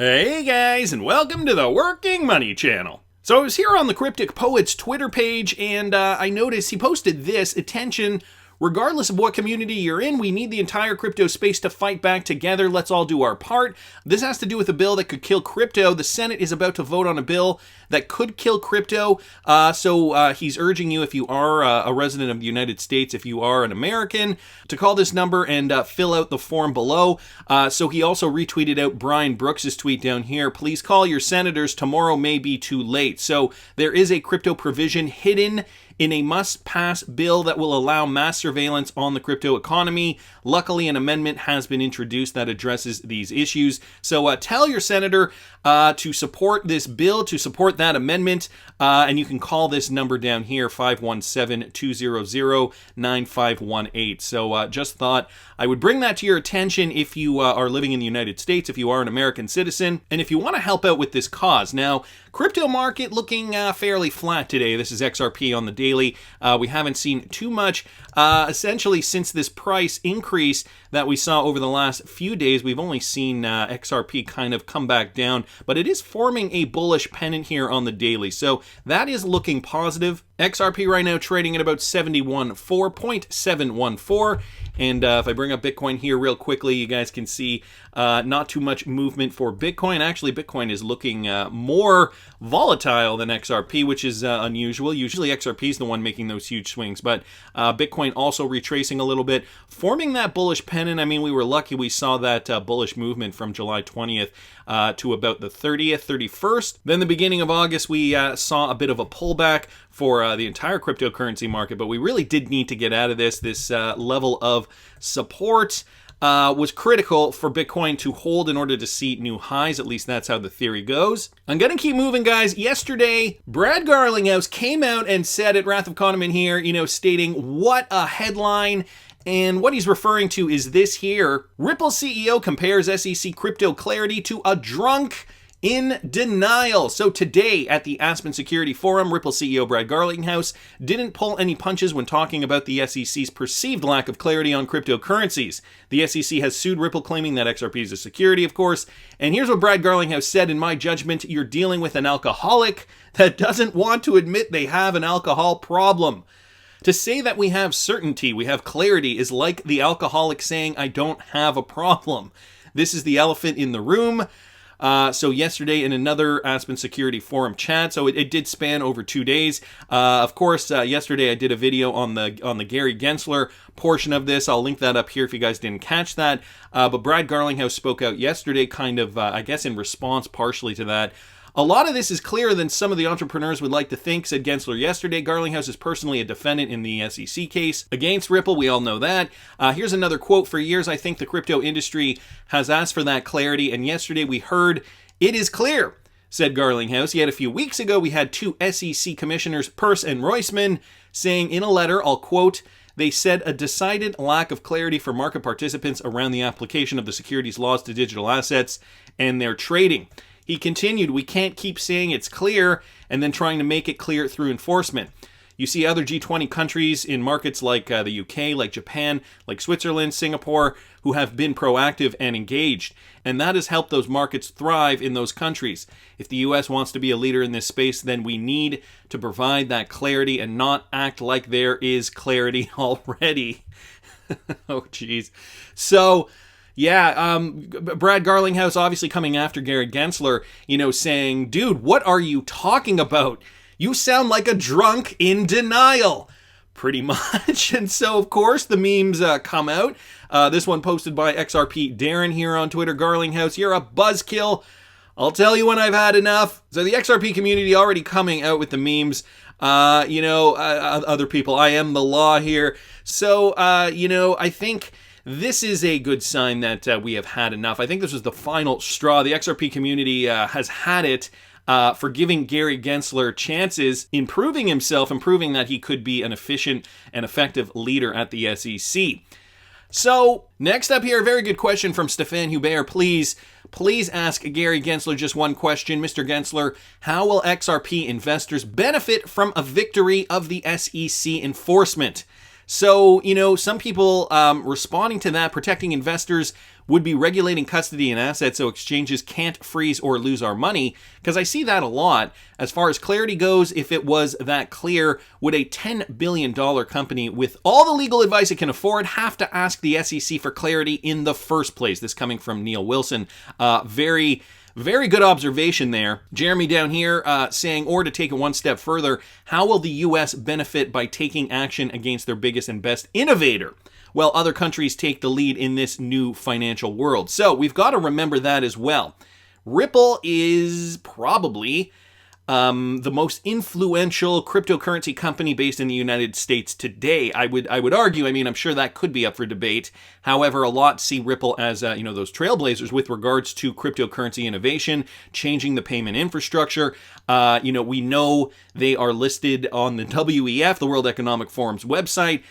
Hey guys, and welcome to the Working Money Channel. So I was here on the Cryptic Poet's Twitter page, and I noticed he posted this: attention, regardless of what community you're in, we need the entire crypto space to fight back together. Let's all do our part. This has to do with a bill that could kill crypto. The Senate is about to vote on a bill that could kill crypto. So he's urging you, if you are a resident of the United States, if you are an American, to call this number and fill out the form below. So he also retweeted out Brian Brooks' tweet down here. Please call your senators. Tomorrow may be too late. So there is a crypto provision hidden in a must-pass bill that will allow mass surveillance on the crypto economy. Luckily, an amendment has been introduced that addresses these issues. So tell your senator to support this bill, to support that amendment, and you can call this number down here, 517-200-9518. So just thought I would bring that to your attention if you are living in the United States, if you are an American citizen, and if you want to help out with this cause. Now, crypto market looking fairly flat today. This is XRP on the daily. We haven't seen too much. Essentially, since this price increase that we saw over the last few days, we've only seen XRP kind of come back down, but it is forming a bullish pennant here on the daily. So that is looking positive. XRP right now trading at about 714.714. And if I bring up Bitcoin here real quickly, you guys can see not too much movement for Bitcoin. Actually, Bitcoin is looking more volatile than XRP, which is unusual. Usually XRP is the one making those huge swings, but Bitcoin also retracing a little bit, forming that bullish pennant. I mean, we were lucky we saw that bullish movement from July 20th to about the 30th, 31st. Then the beginning of August, we saw a bit of a pullback for the entire cryptocurrency market, but we really did need to get out of this. This level of support was critical for Bitcoin to hold in order to see new highs. At least that's how the theory goes. I'm going to keep moving, guys. Yesterday, Brad Garlinghouse came out and said at Wrath of Kahneman here, stating what a headline. And what he's referring to is this here. Ripple CEO compares SEC crypto clarity to a drunk in denial. So today at the Aspen Security Forum, Ripple CEO Brad Garlinghouse didn't pull any punches when talking about the SEC's perceived lack of clarity on cryptocurrencies. The SEC has sued Ripple, claiming that XRP is a security, of course. And here's what Brad Garlinghouse said: in my judgment, you're dealing with an alcoholic that doesn't want to admit they have an alcohol problem. To say that we have certainty, we have clarity, is like the alcoholic saying, I don't have a problem. This is the elephant in the room. So yesterday in another Aspen Security Forum chat, so it did span over 2 days. Of course, yesterday I did a video on the Gary Gensler portion of this. I'll link that up here if you guys didn't catch that. But Brad Garlinghouse spoke out yesterday, kind of, I guess, in response partially to that. A lot of this is clearer than some of the entrepreneurs would like to think, said Gensler yesterday. Garlinghouse is personally a defendant in the SEC case against Ripple. We all know that. Here's another quote. For years, I think the crypto industry has asked for that clarity, and yesterday we heard it is clear, said Garlinghouse. Yet a few weeks ago, we had two SEC commissioners, Peirce and Roisman, saying in a letter, I'll quote, they said a decided lack of clarity for market participants around the application of the securities laws to digital assets and their trading. He continued, we can't keep saying it's clear and then trying to make it clear through enforcement. You see other G20 countries in markets like the UK, like Japan, like Switzerland, Singapore, who have been proactive and engaged. And that has helped those markets thrive in those countries. If the US wants to be a leader in this space, then we need to provide that clarity and not act like there is clarity already. Oh, geez. So, yeah, Brad Garlinghouse obviously coming after Gary Gensler, saying, dude, what are you talking about? You sound like a drunk in denial. Pretty much. And so, of course, the memes come out. This one posted by XRP Darren here on Twitter. Garlinghouse, you're a buzzkill. I'll tell you when I've had enough. So the XRP community already coming out with the memes. Other people, I am the law here. So, I think this is a good sign that we have had enough. I think this was the final straw. The XRP community has had it for giving Gary Gensler chances in proving himself and proving that he could be an efficient and effective leader at the SEC. So, next up here, a very good question from Stefan Hubert. Please ask Gary Gensler just one question. Mr. Gensler, how will XRP investors benefit from a victory of the SEC enforcement? So, some people responding to that, protecting investors would be regulating custody and assets so exchanges can't freeze or lose our money, because I see that a lot. As far as clarity goes, if it was that clear, would a $10 billion company with all the legal advice it can afford have to ask the SEC for clarity in the first place? This coming from Neil Wilson. Very good observation there. Jeremy down here saying, or to take it one step further, how will the U.S. benefit by taking action against their biggest and best innovator? Well, other countries take the lead in this new financial world. So we've got to remember that as well. Ripple is probably the most influential cryptocurrency company based in the United States today. I would argue. I mean, I'm sure that could be up for debate. However, a lot see Ripple as those trailblazers with regards to cryptocurrency innovation, changing the payment infrastructure. We know they are listed on the WEF, the World Economic Forum's website.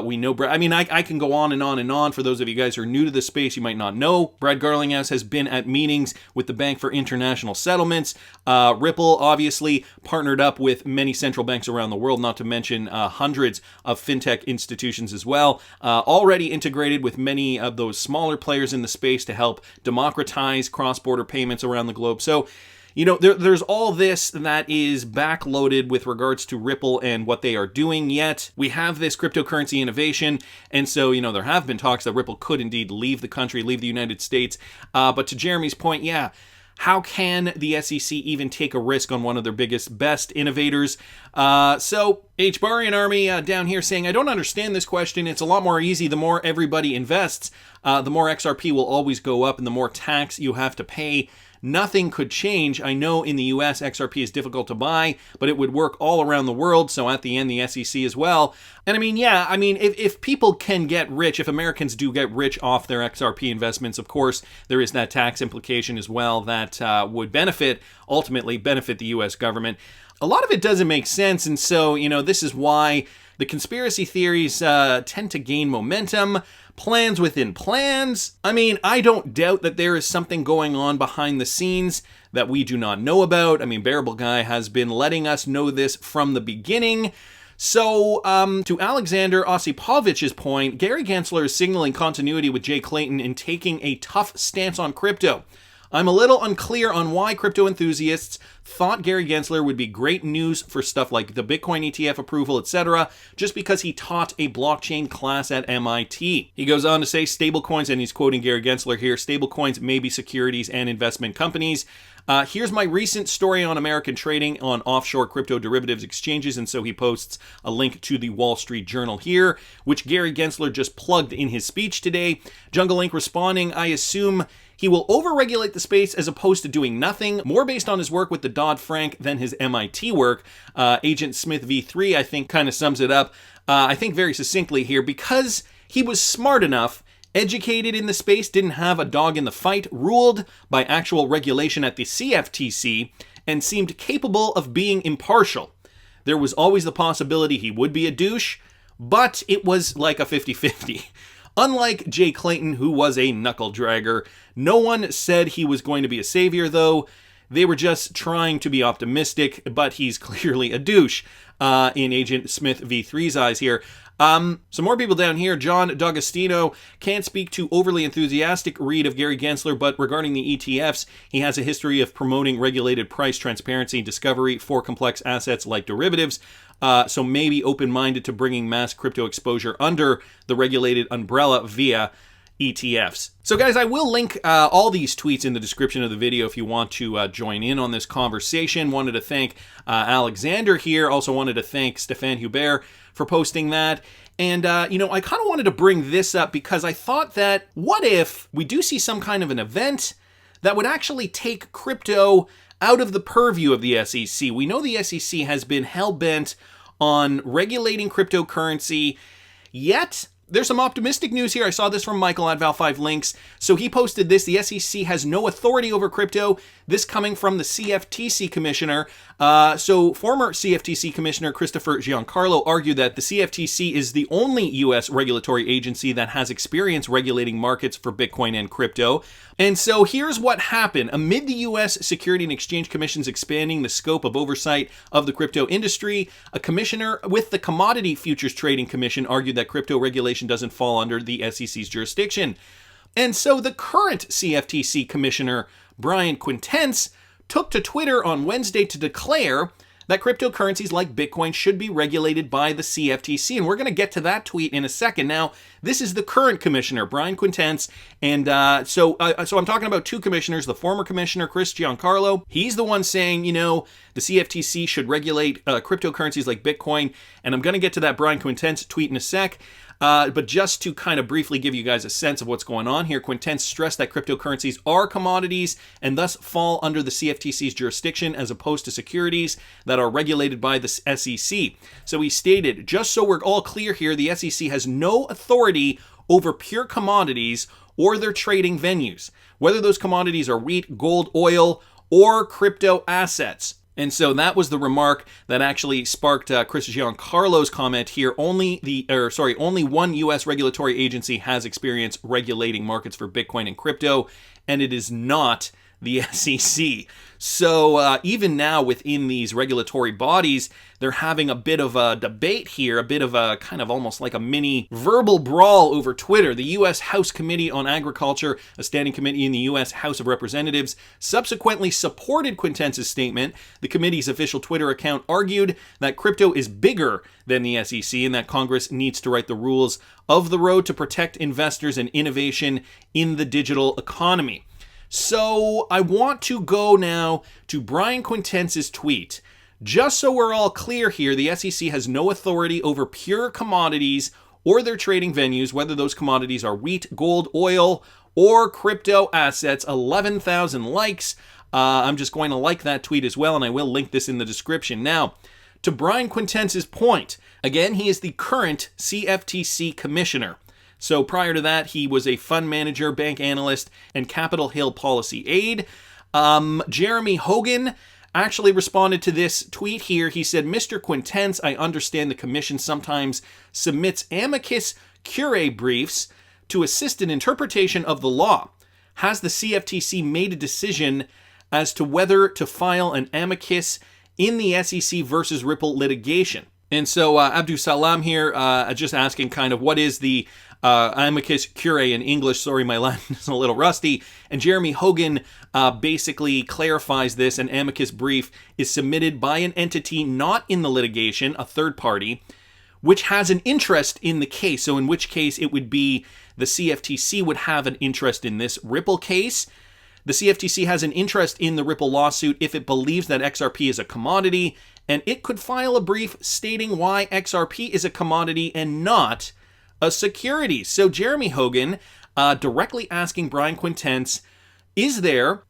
We know, I can go on and on and on. For those of you guys who are new to the space, you might not know, Brad Garlinghouse has been at meetings with the Bank for International Settlements. Ripple obviously partnered up with many central banks around the world, not to mention hundreds of fintech institutions as well. Already integrated with many of those smaller players in the space to help democratize cross-border payments around the globe. So, there's all this that is backloaded with regards to Ripple and what they are doing, yet we have this cryptocurrency innovation, and so, there have been talks that Ripple could indeed leave the country, leave the United States, but to Jeremy's point, how can the SEC even take a risk on one of their biggest, best innovators? So, Barian Army down here saying, I don't understand this question. It's a lot more easy. The more everybody invests, the more XRP will always go up and the more tax you have to pay. Nothing could change. I know in the US, XRP is difficult to buy, but it would work all around the world. So at the end, the SEC as well. And if people can get rich, if Americans do get rich off their XRP investments, of course, there is that tax implication as well that would ultimately benefit the US government. A lot of it doesn't make sense. And so, this is why the conspiracy theories tend to gain momentum. Plans within plans. I don't doubt that there is something going on behind the scenes that we do not know about. Bearable Guy has been letting us know this from the beginning. So, to Alexander Osipovich's point, Gary Gensler is signaling continuity with Jay Clayton in taking a tough stance on crypto. I'm a little unclear on why crypto enthusiasts thought Gary Gensler would be great news for stuff like the Bitcoin ETF approval, etc., just because he taught a blockchain class at MIT. He goes on to say stablecoins, and he's quoting Gary Gensler here, stablecoins may be securities and investment companies. Here's my recent story on American trading on offshore crypto derivatives exchanges, and so he posts a link to the Wall Street Journal here, which Gary Gensler just plugged in his speech today. Jungle Link responding, I assume he will overregulate the space as opposed to doing nothing, more based on his work with the Dodd-Frank than his MIT work. Agent Smith V3, I think, kind of sums it up, I think very succinctly here, because he was smart enough, educated in the space, didn't have a dog in the fight, ruled by actual regulation at the CFTC, and seemed capable of being impartial. There was always the possibility he would be a douche, but it was like a 50-50. Unlike Jay Clayton, who was a knuckle dragger, no one said he was going to be a savior, though. They were just trying to be optimistic, but he's clearly a douche in Agent Smith V3's eyes here. Some more people down here. John D'Agostino can't speak to overly enthusiastic read of Gary Gensler, but regarding the ETFs, he has a history of promoting regulated price transparency and discovery for complex assets like derivatives. So maybe open-minded to bringing mass crypto exposure under the regulated umbrella via ETFs. So guys, I will link all these tweets in the description of the video if you want to join in on this conversation. Wanted to thank Alexander here. Also wanted to thank Stéphane Hubert for posting that. And, I kind of wanted to bring this up because I thought that what if we do see some kind of an event that would actually take crypto out of the purview of the SEC? We know the SEC has been hell-bent on regulating cryptocurrency, yet there's some optimistic news here. I saw this from Michael at Val5 Links. So he posted this. The SEC has no authority over crypto. This coming from the CFTC commissioner. So former CFTC commissioner Christopher Giancarlo argued that the CFTC is the only U.S. regulatory agency that has experience regulating markets for Bitcoin and crypto. And so here's what happened. Amid the U.S. Security and Exchange Commission's expanding the scope of oversight of the crypto industry, a commissioner with the Commodity Futures Trading Commission argued that crypto regulation doesn't fall under the SEC's jurisdiction. And so the current CFTC commissioner, Brian Quintense, took to Twitter on Wednesday to declare that cryptocurrencies like Bitcoin should be regulated by the CFTC. And we're going to get to that tweet in a second. Now, this is the current commissioner, Brian Quintense. And so I'm talking about two commissioners, the former commissioner, Chris Giancarlo. He's the one saying, you know, the CFTC should regulate cryptocurrencies like Bitcoin. And I'm going to get to that Brian Quintense tweet in a sec. But just to kind of briefly give you guys a sense of what's going on here, Quintense stressed that cryptocurrencies are commodities and thus fall under the CFTC's jurisdiction as opposed to securities that are regulated by the SEC. So he stated, just so we're all clear here, the SEC has no authority over pure commodities or their trading venues, whether those commodities are wheat, gold, oil, or crypto assets. And so that was the remark that actually sparked Chris Giancarlo's comment here. Only one U.S. regulatory agency has experience regulating markets for Bitcoin and crypto, and it is not the SEC. So even now within these regulatory bodies, they're having a bit of a debate here, a bit of a kind of almost like a mini verbal brawl over Twitter. The U.S. House Committee on Agriculture, a standing committee in the U.S. House of Representatives, subsequently supported Quintense's statement. The committee's official Twitter account argued that crypto is bigger than the SEC and that Congress needs to write the rules of the road to protect investors and innovation in the digital economy. So I want to go now to Brian Quintense's tweet. Just so we're all clear here, the SEC has no authority over pure commodities or their trading venues, whether those commodities are wheat, gold, oil, or crypto assets. 11,000 likes. I'm just going to like that tweet as well, and I will link this in the description. Now, to Brian Quintense's point, again, he is the current CFTC commissioner. So prior to that, he was a fund manager, bank analyst, and Capitol Hill policy aide. Jeremy Hogan actually responded to this tweet here. He said, Mr. Quintense, I understand the commission sometimes submits amicus curiae briefs to assist in interpretation of the law. Has the CFTC made a decision as to whether to file an amicus in the SEC versus Ripple litigation? And so Abdul Salam here just asking kind of what is the amicus curiae in English. Sorry, my Latin is a little rusty. And Jeremy Hogan basically clarifies this. An amicus brief is submitted by an entity not in the litigation, a third party, which has an interest in the case. So in which case it would be the CFTC would have an interest in this Ripple case. The CFTC has an interest in the Ripple lawsuit if it believes that XRP is a commodity, and it could file a brief stating why XRP is a commodity and not a security. So Jeremy Hogan directly asking Brian Quintense,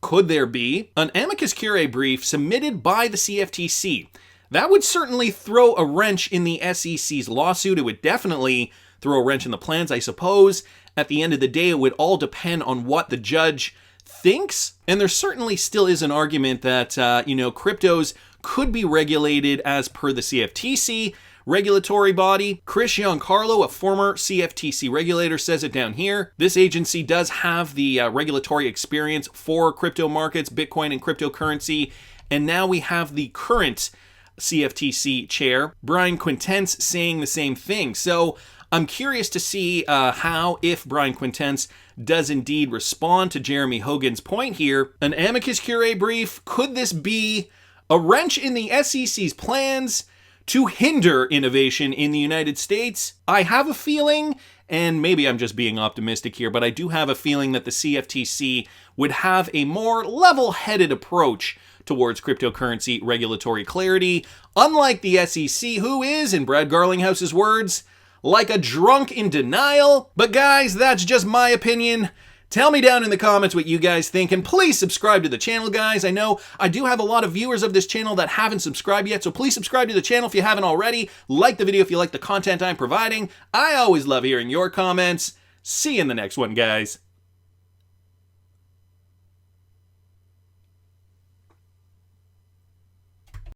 could there be an amicus curiae brief submitted by the CFTC? That would certainly throw a wrench in the SEC's lawsuit. It would definitely throw a wrench in the plans, I suppose. At the end of the day, it would all depend on what the judge thinks. And there certainly still is an argument that, cryptos could be regulated as per the CFTC regulatory body. Chris Giancarlo, a former CFTC regulator, says it down here. This agency does have the regulatory experience for crypto markets, Bitcoin and cryptocurrency. And now we have the current CFTC chair, Brian Quintense, saying the same thing. So I'm curious to see if Brian Quintense does indeed respond to Jeremy Hogan's point here. An amicus curiae brief, could this be a wrench in the SEC's plans to hinder innovation in the United States? I have a feeling, and maybe I'm just being optimistic here, but I do have a feeling that the CFTC would have a more level-headed approach towards cryptocurrency regulatory clarity, unlike the SEC, who is, in Brad Garlinghouse's words, like a drunk in denial. But guys, that's just my opinion. Tell me down in the comments what you guys think, and please subscribe to the channel, guys. I know I do have a lot of viewers of this channel that haven't subscribed yet, so please subscribe to the channel if you haven't already. Like the video if you like the content I'm providing. I always love hearing your comments. See you in the next one, guys.